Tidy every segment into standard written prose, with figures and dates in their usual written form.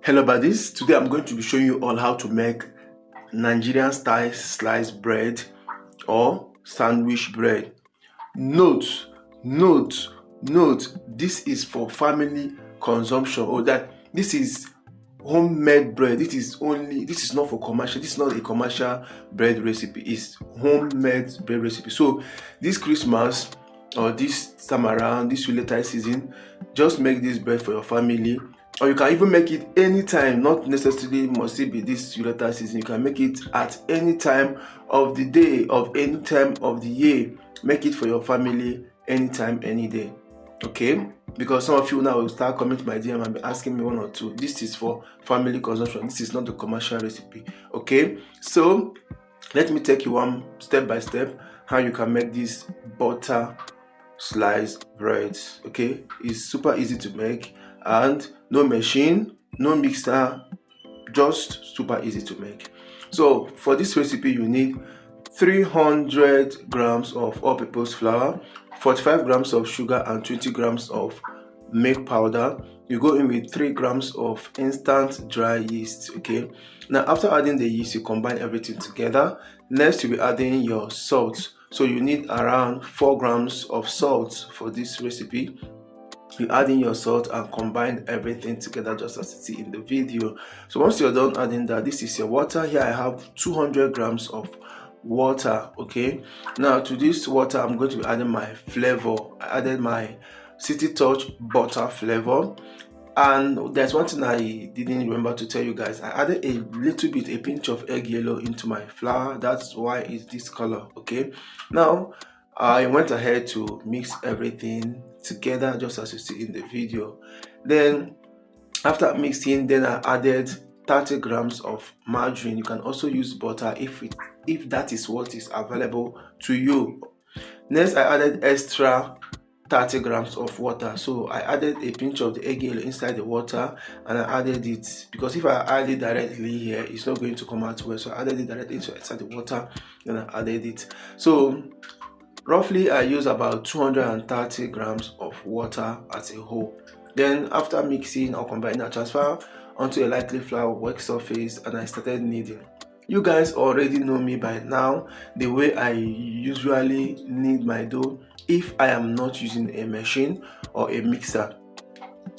Hello buddies, today I'm going to be showing you all how to make Nigerian style sliced bread or sandwich bread. Note, this is for family consumption, or that this is homemade bread. This is not for commercial. This is not a commercial bread recipe. It's homemade bread recipe. So this Christmas or this time around, this Yuletide season, just make this bread for your family. Or you can even make it anytime, not necessarily must it be this Yuletide season. You can make it at any time of the day, of any time of the year. Make it for your family anytime, any day. Okay? Because some of you now will start coming to my DM and be asking me one or two. This is for family consumption. This is not the commercial recipe. Okay? So let me take you one step by step how you can make this butter sliced bread. Okay? It's super easy to make. And no machine, no mixer, just super easy to make. So for this recipe you need 300 grams of all-purpose flour, 45 grams of sugar and 20 grams of milk powder. You go in with 3 grams of instant dry yeast. Okay, now after adding the yeast, you combine everything together. Next you'll be adding your salt. So you need around 4 grams of salt for this recipe. You add in your salt and combine everything together just as you see in the video. So once you're done adding that, this is your water. Here I have 200 grams of water. Okay, now to this water I'm going to be adding my flavor. I added my City Touch butter flavor. And there's one thing I didn't remember to tell you guys. I added a little bit, a pinch of egg yellow into my flour. That's why it's this color. Okay, now I went ahead to mix everything together just as you see in the video. Then after mixing, then I added 30 grams of margarine. You can also use butter if that is what is available to you. Next I added extra 30 grams of water. So I added a pinch of the egg yellow inside the water and I added it, because if I add it directly here it's not going to come out well. So I added it directly inside the water and I added it. So roughly I use about 230 grams of water as a whole. Then after mixing or combining, I transfer onto a lightly floured work surface and I started kneading. You guys already know me by now, the way I usually knead my dough if I am not using a machine or a mixer.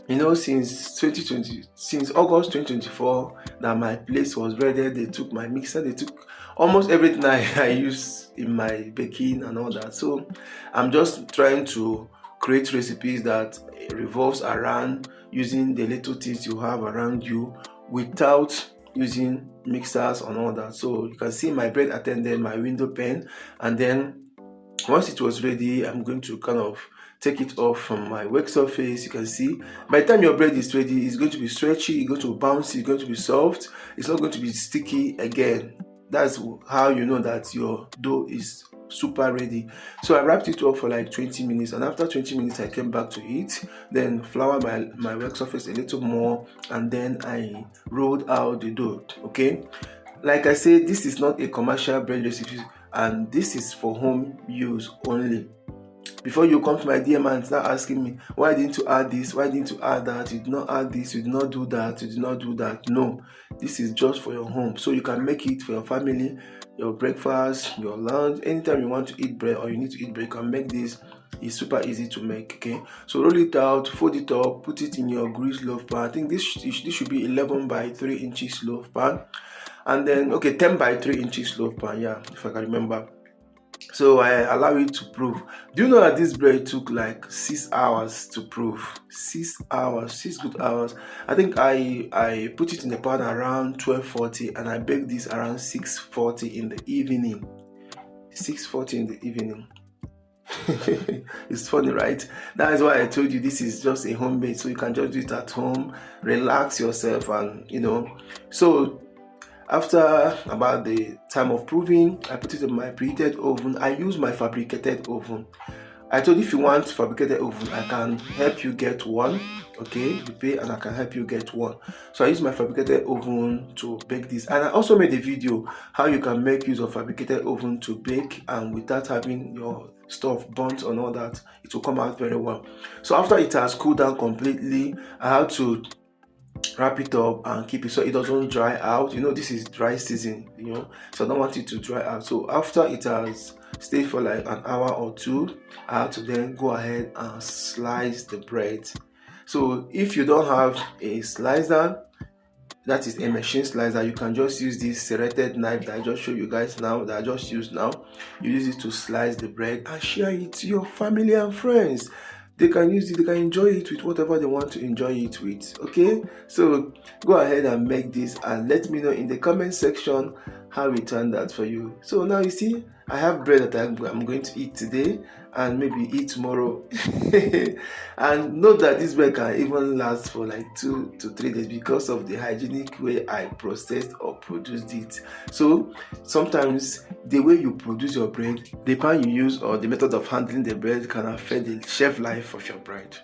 You know, since August 2024 that my place was ready, they took my mixer, they took almost everything I use in my baking and all that. So I'm just trying to create recipes that revolves around using the little things you have around you without using mixers and all that. So you can see my bread attended my window pane, and then once it was ready, I'm going to kind of take it off from my work surface. You can see by the time your bread is ready, it's going to be stretchy, it's going to be bouncy, it's going to be soft, it's not going to be sticky again. That's how you know that your dough is super ready. So I wrapped it up for like 20 minutes, and after 20 minutes I came back to it, then flour my work surface a little more, and then I rolled out the dough. Okay, like I said, this is not a commercial bread recipe and this is for home use only. Before you come to my DM and start asking me, why didn't you add this, why didn't you add that, you did not add this, you did not do that, you did not do that. No, this is just for your home. So you can make it for your family, your breakfast, your lunch. Anytime you want to eat bread or you need to eat bread, you can make this. It's super easy to make. Okay, so roll it out, fold it up, put it in your greased loaf pan. I think this should be 11 by 3 inches loaf pan. And then, okay, 10 by 3 inches loaf pan, yeah, if I can remember. So I allow it to prove. Do you know that this bread took like 6 hours to prove? 6 hours, 6 good hours. I think I put it in the pan around 12:40 and I baked this around 6:40 in the evening. 6:40 in the evening. It's funny, right? That is why I told you this is just a homemade, so you can just do it at home, relax yourself, and you know. So after about the time of proving, I put it in my preheated oven. I use my fabricated oven. I told you if you want fabricated oven, I can help you get one. Okay, you pay and I can help you get one. So I use my fabricated oven to bake this, and I also made a video how you can make use of fabricated oven to bake and without having your stuff burnt and all that. It will come out very well. So after it has cooled down completely, I had to wrap it up and keep it so it doesn't dry out. This is dry season, so I don't want it to dry out. So after it has stayed for like an hour or two, I have to then go ahead and slice the bread. So if you don't have a slicer, that is a machine slicer, you can just use this serrated knife that I just show you guys now, that I just used now. You use it to slice the bread and share it to your family and friends. They can use it, they can enjoy it with whatever they want to enjoy it with. Okay, so go ahead and make this and let me know in the comment section how it turned out for you. So now you see, I have bread that I'm going to eat today and maybe eat tomorrow. And note that this bread can even last for like 2 to 3 days because of the hygienic way I processed or produced it. So sometimes the way you produce your bread, the pan you use, or the method of handling the bread can affect the shelf life of your bread.